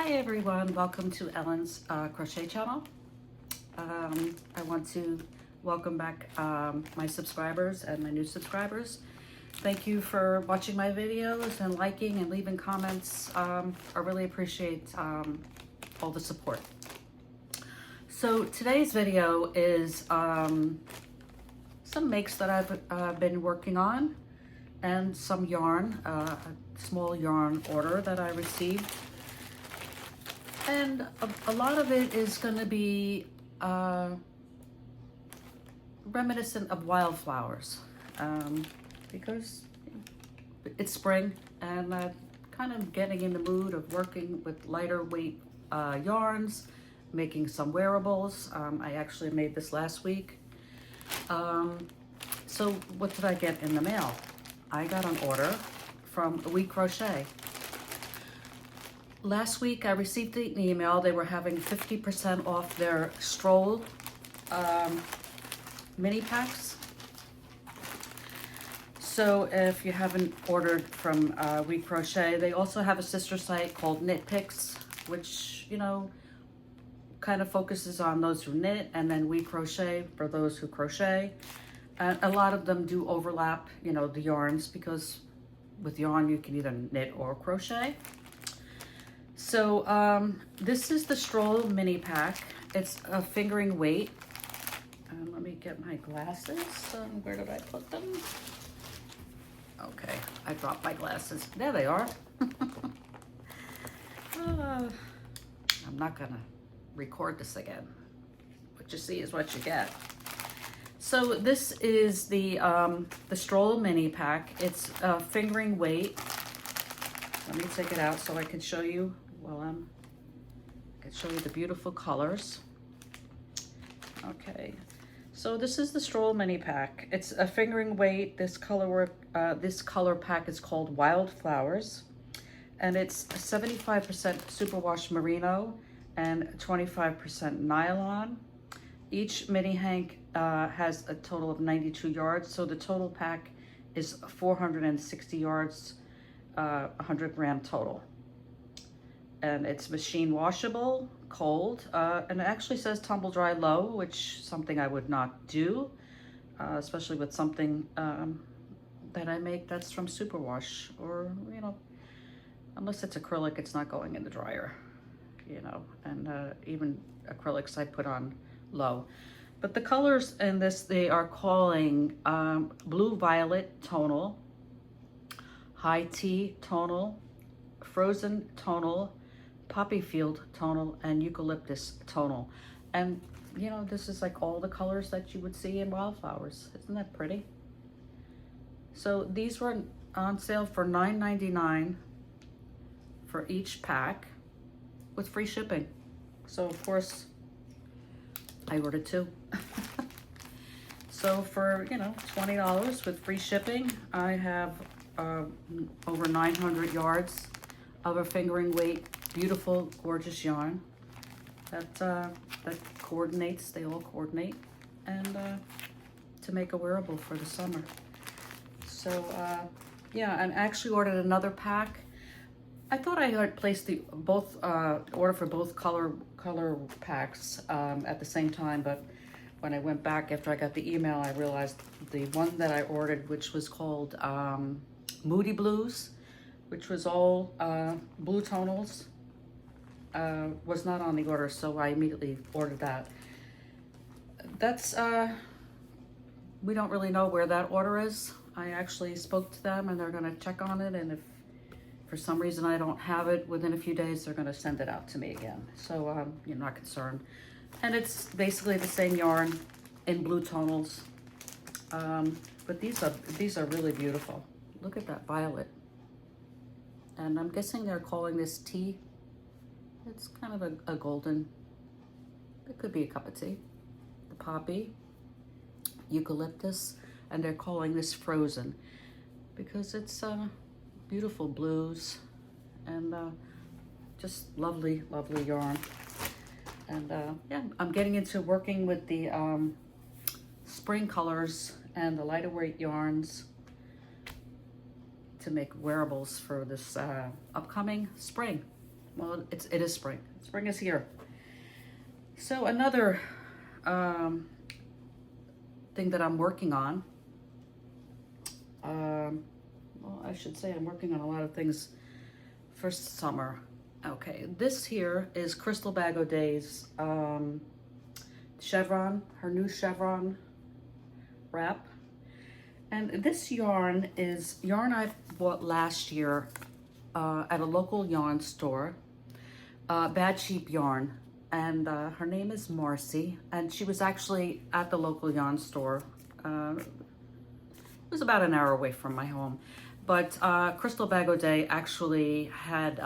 Hi everyone, welcome to Ellen's crochet channel. I want to welcome back my subscribers and my new subscribers. Thank you for watching my videos and liking and leaving comments. I really appreciate all the support. So today's video is some makes that I've been working on and some yarn, a small yarn order that I received. And a lot of it is going to be reminiscent of Wildflowers because it's spring and kind of getting in the mood of working with lighter weight yarns, making some wearables. I actually made this last week. So what did I get in the mail? I got an order from We Crochet. Last week I received an email. They were having 50% off their stroll mini packs. So if you haven't ordered from We Crochet, they also have a sister site called Knit Picks, which, you know, kind of focuses on those who knit, and then We Crochet for those who crochet. And a lot of them do overlap, you know, the yarns, because with yarn you can either knit or crochet. So this is the Stroll mini pack. It's a fingering weight. Let me get my glasses. Where did I put them? Okay, I dropped my glasses. There they are. I'm not gonna record this again. What you see is what you get. So this is the Stroll mini pack. It's a fingering weight. Let me take it out so I can show you. Well, I can show you the beautiful colors. Okay, so this is the Stroll mini pack. It's a fingering weight. This color pack is called Wildflowers, and it's 75% superwash merino and 25% nylon. Each mini hank has a total of 92 yards, so the total pack is 460 yards, 100 gram total. And it's machine washable, cold, and it actually says tumble dry low, which is something I would not do, especially with something that I make that's from superwash, or, you know, unless it's acrylic, it's not going in the dryer, you know, and even acrylics I put on low. But the colors in this, they are calling blue violet tonal, high tea tonal, frozen tonal, poppy field tonal, and eucalyptus tonal. And you know, this is like all the colors that you would see in Wildflowers. Isn't that pretty? So these were on sale for $9.99 for each pack with free shipping. So of course I ordered two. So for, you know, $20 with free shipping, I have over 900 yards of a fingering weight, beautiful, gorgeous yarn that coordinates. They all coordinate, and to make a wearable for the summer. So yeah, and I actually ordered another pack. I thought I had placed the order for both color packs at the same time, but when I went back after I got the email, I realized the one that I ordered, which was called Moody Blues, which was all blue tonals, was not on the order, so I immediately ordered that. That's, we don't really know where that order is. I actually spoke to them and they're gonna check on it, and if for some reason I don't have it within a few days, they're gonna send it out to me again. So you're not concerned. And it's basically the same yarn in blue tonals. But these are really beautiful. Look at that violet. And I'm guessing they're calling this tea. It's kind of a golden, it could be a cup of tea. The poppy, eucalyptus, and they're calling this frozen because it's beautiful blues and just lovely, lovely yarn. And yeah, I'm getting into working with the spring colors and the lighter weight yarns to make wearables for this upcoming spring. Well, it is spring. Spring is here. So another thing that I'm working on, well, I should say I'm working on a lot of things for summer. Okay, this here is Crystal Bag O'Day's chevron, her new chevron wrap. And this yarn is yarn I bought last year at a local yarn store, Bad Cheap Yarn. And her name is Marcy, and she was actually at the local yarn store. It was about an hour away from my home. But Crystal Bag O'Day actually had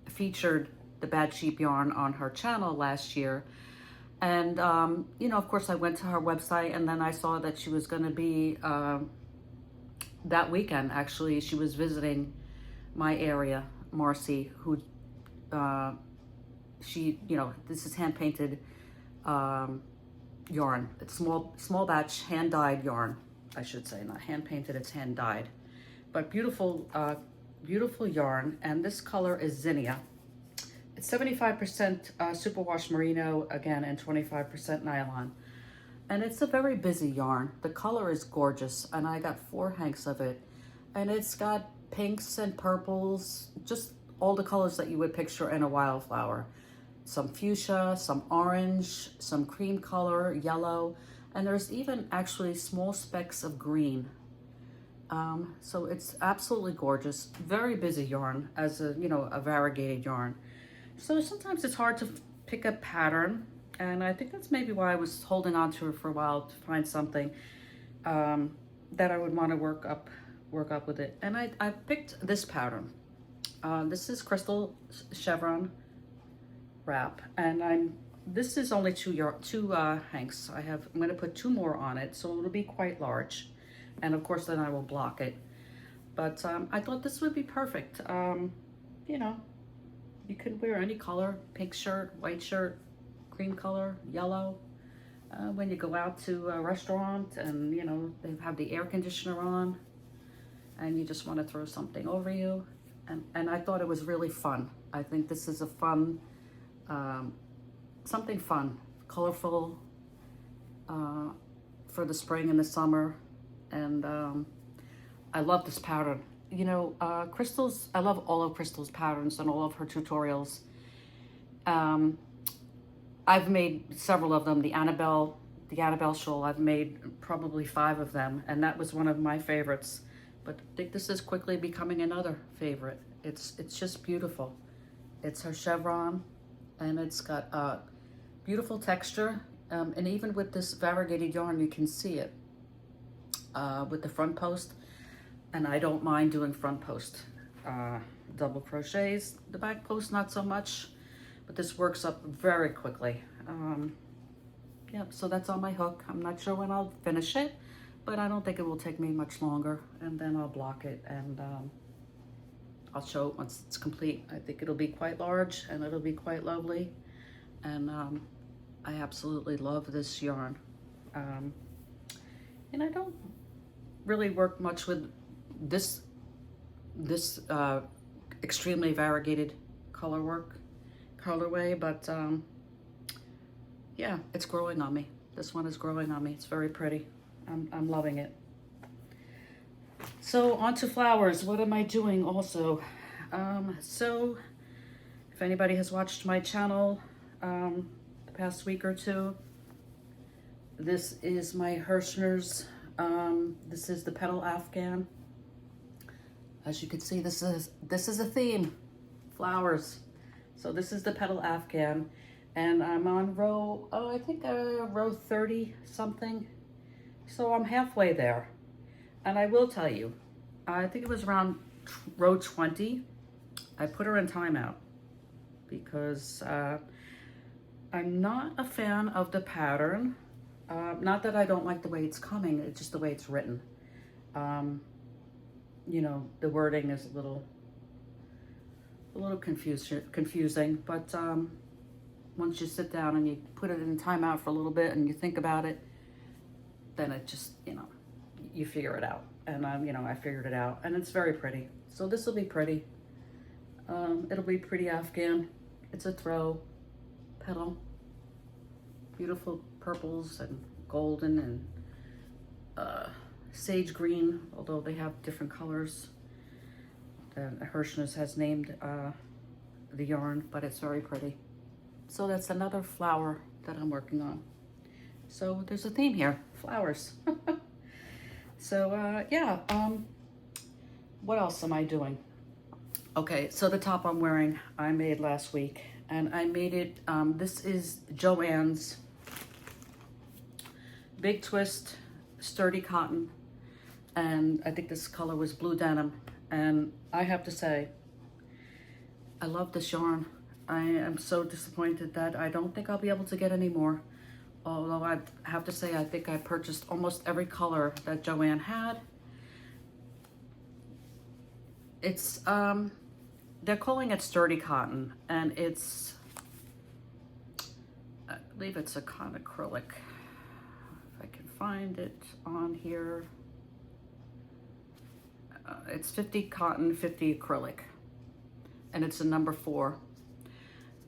featured the Bad Cheap Yarn on her channel last year. And, you know, of course, I went to her website, and then I saw that she was going to be, that weekend, actually, she was visiting my area, Marcy, who, she, you know, this is hand-painted yarn. It's small batch, hand-dyed yarn, I should say. Not hand-painted, it's hand-dyed. But beautiful, beautiful yarn, and this color is Zinnia. It's 75% superwash merino, again, and 25% nylon. And it's a very busy yarn. The color is gorgeous, and I got 4 hanks of it. And it's got pinks and purples, just all the colors that you would picture in a wildflower. Some fuchsia, some orange, some cream color, yellow, and there's even actually small specks of green. So it's absolutely gorgeous. Very busy yarn as a, you know, a variegated yarn. So sometimes it's hard to pick a pattern, and I think that's maybe why I was holding on to her for a while to find something that I would want to work up with it. And I picked this pattern. This is Crystal Chevron wrap, and this is only two hanks. I'm going to put 2 more on it, so it'll be quite large, and of course then I will block it. But I thought this would be perfect. You know, you could wear any color: pink shirt, white shirt, cream color, yellow. When you go out to a restaurant and, you know, they have the air conditioner on and you just want to throw something over you. And I thought it was really fun. I think this is a fun, something fun, colorful for the spring and the summer. And I love this pattern. You know, Crystal's, I love all of Crystal's patterns and all of her tutorials. I've made several of them. The Annabelle shawl, I've made probably 5 of them, and that was one of my favorites. But I think this is quickly becoming another favorite. It's just beautiful. It's her chevron, and it's got beautiful texture. And even with this variegated yarn, you can see it with the front post. And I don't mind doing front post double crochets. The back post, not so much, but this works up very quickly. Yeah, so that's on my hook. I'm not sure when I'll finish it, but I don't think it will take me much longer. And then I'll block it, and I'll show it once it's complete. I think it'll be quite large, and it'll be quite lovely. And I absolutely love this yarn. And I don't really work much with this extremely variegated colorway, but yeah, it's growing on me. This one is growing on me. It's very pretty. I'm loving it. So on to flowers. What am I doing also? So if anybody has watched my channel the past week or 2, this is my Hirschner's. This is the petal afghan. As you can see, this is a theme, flowers. So this is the petal afghan, and I'm on row, I think row 30 something. So I'm halfway there. And I will tell you, I think it was around row 20, I put her in timeout because I'm not a fan of the pattern. Not that I don't like the way it's coming, it's just the way it's written. You know, the wording is a little confusing, but once you sit down and you put it in timeout for a little bit and you think about it, then it just, you know, you figure it out. And you know, I figured it out, and it's very pretty. So this will be pretty. It'll be pretty Afghan. It's a throw petal. Beautiful purples and golden and sage green, although they have different colors. Hirschner's has named the yarn, but it's very pretty. So that's another flower that I'm working on. So there's a theme here, flowers. So yeah, what else am I doing? Okay, so the top I'm wearing, I made last week, and I made it, this is Joann's Big Twist Sturdy Cotton, and I think this color was blue denim, and I have to say, I love this yarn. I am so disappointed that I don't think I'll be able to get any more, although I have to say I think I purchased almost every color that Joann had. It's, they're calling it sturdy cotton, and it's, I believe it's a cotton acrylic. If I can find it on here. It's 50 cotton, 50 acrylic, and it's a number 4.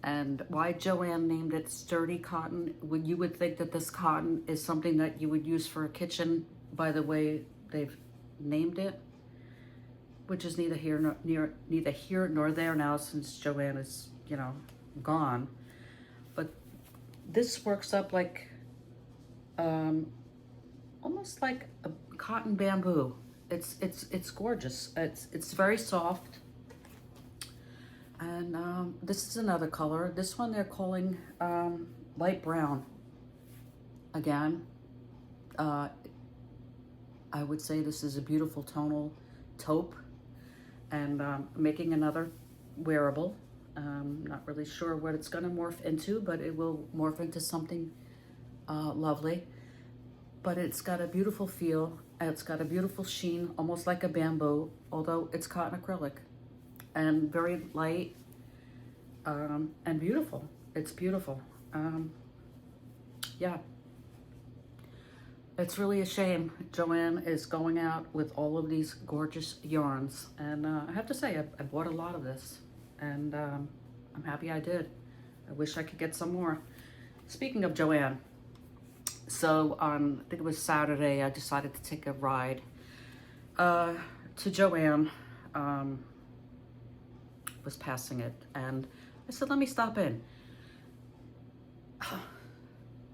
And why Joann named it sturdy cotton, you would think that this cotton is something that you would use for a kitchen by the way they've named it, which is neither here nor there now since Joann is, you know, gone. But this works up like, almost like a cotton bamboo. It's gorgeous. It's very soft. And this is another color. This one they're calling light brown. Again, I would say this is a beautiful tonal taupe. And making another wearable. Not really sure what it's gonna morph into, but it will morph into something lovely. But it's got a beautiful feel. It's got a beautiful sheen, almost like a bamboo, although it's cotton acrylic. And very light and beautiful. It's beautiful. Yeah. It's really a shame Joann is going out with all of these gorgeous yarns. And I have to say, I bought a lot of this. And I'm happy I did. I wish I could get some more. Speaking of Joann, so I think it was Saturday, I decided to take a ride to Joann. Was passing it, and I said, let me stop in.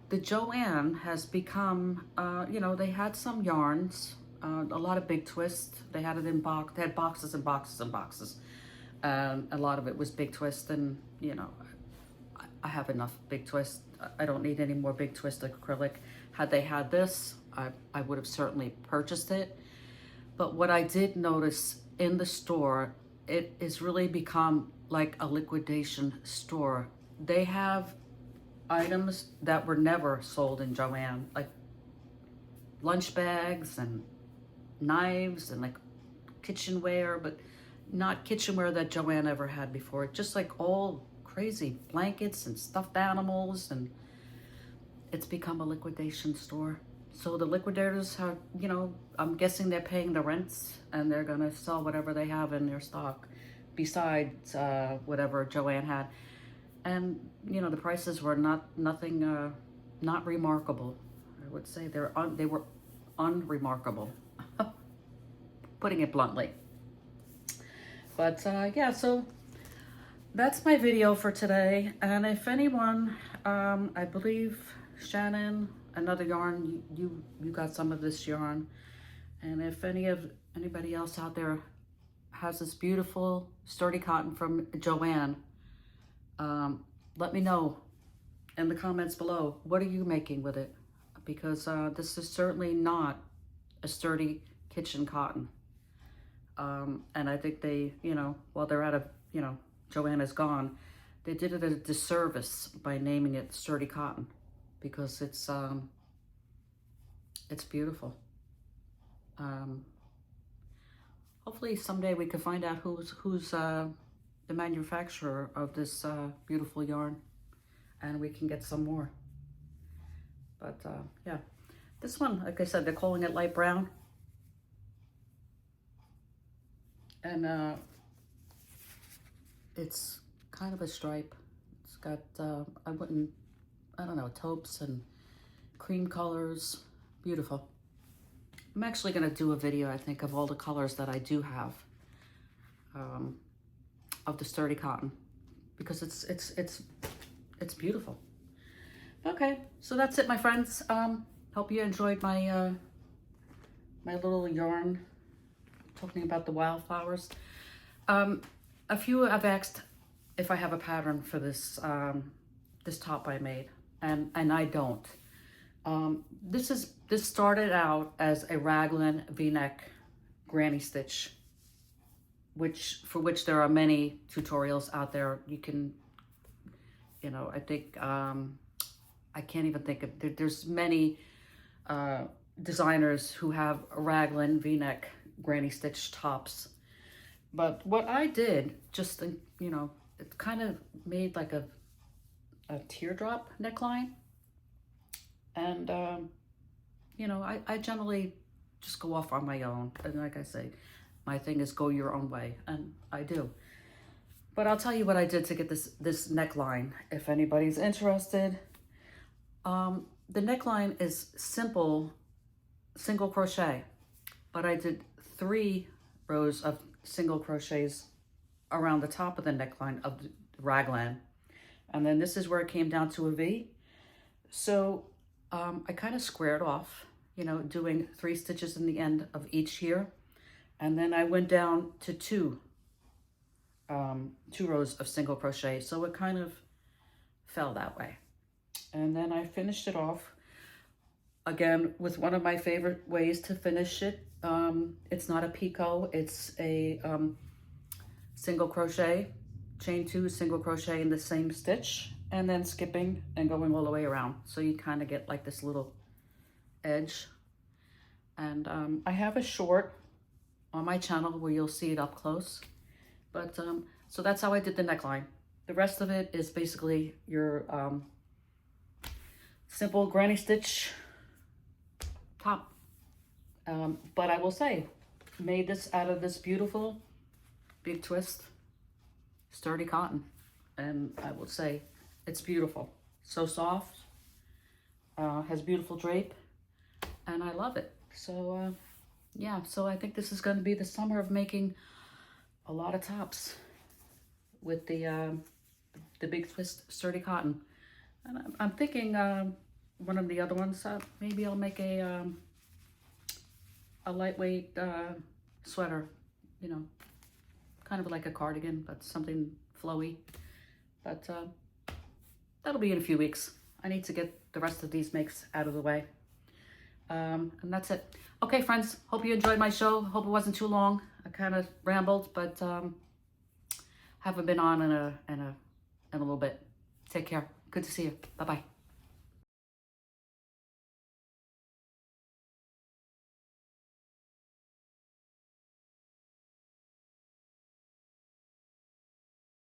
The Joann has become, you know, they had some yarns, a lot of Big Twist. They had it in box. They had boxes and boxes and boxes. A lot of it was Big Twist, and you know, I have enough Big Twist. I don't need any more Big Twist acrylic. Had they had this, I would have certainly purchased it. But what I did notice in the store, it has really become like a liquidation store. They have items that were never sold in Joann, like lunch bags and knives and like kitchenware, but not kitchenware that Joann ever had before. Just like all crazy blankets and stuffed animals, and it's become a liquidation store. So the liquidators have, you know, I'm guessing they're paying the rents and they're gonna sell whatever they have in their stock besides whatever Joann had. And, you know, the prices were not remarkable. I would say they were unremarkable, putting it bluntly. But yeah, so that's my video for today. And if anyone, I believe Shannon, another yarn, you got some of this yarn. And if anybody else out there has this beautiful sturdy cotton from Joann, let me know in the comments below. What are you making with it? Because this is certainly not a sturdy kitchen cotton. And I think they, you know, while they're out of, you know, Joann is gone, they did it a disservice by naming it sturdy cotton, because it's beautiful. Hopefully someday we can find out who's the manufacturer of this beautiful yarn, and we can get some more. But yeah, this one, like I said, they're calling it light brown. And It's kind of a stripe. It's got, I don't know, taupes and cream colors. Beautiful. I'm actually going to do a video, I think, of all the colors that I do have of the sturdy cotton, because it's beautiful. Okay, so that's it, my friends. Hope you enjoyed my my little yarn talking about the wildflowers. A few have asked if I have a pattern for this this top I made, and I don't. This started out as a raglan V-neck granny stitch, for which there are many tutorials out there. You can, you know, I think I can't even think of, there's many designers who have raglan V-neck granny stitch tops. But what I did, just, you know, it kind of made like a teardrop neckline. And, you know, I generally just go off on my own. And like I say, my thing is go your own way, and I do. But I'll tell you what I did to get this neckline, if anybody's interested. The neckline is simple single crochet, but I did 3 rows of single crochets around the top of the neckline of the raglan. And then this is where it came down to a V. So I kind of squared off, you know, doing 3 stitches in the end of each here. And then I went down to 2 rows of single crochet. So it kind of fell that way. And then I finished it off again with one of my favorite ways to finish it. It's not a picot, it's a single crochet, chain 2, single crochet in the same stitch, and then skipping and going all the way around. So you kind of get like this little edge. And I have a short on my channel where you'll see it up close. But so that's how I did the neckline. The rest of it is basically your simple granny stitch top. But I will say, made this out of this beautiful big twist sturdy cotton, and I will say it's beautiful. So soft, has beautiful drape, and I love it. So yeah, so I think this is going to be the summer of making a lot of tops with the big twist sturdy cotton. And I'm thinking one of the other ones, maybe I'll make a lightweight sweater, you know, kind of like a cardigan, but something flowy. But that'll be in a few weeks. I need to get the rest of these makes out of the way. And that's it. Okay, friends, hope you enjoyed my show. Hope it wasn't too long. I kind of rambled, but haven't been on in a little bit. Take care. Good to see you. Bye-bye.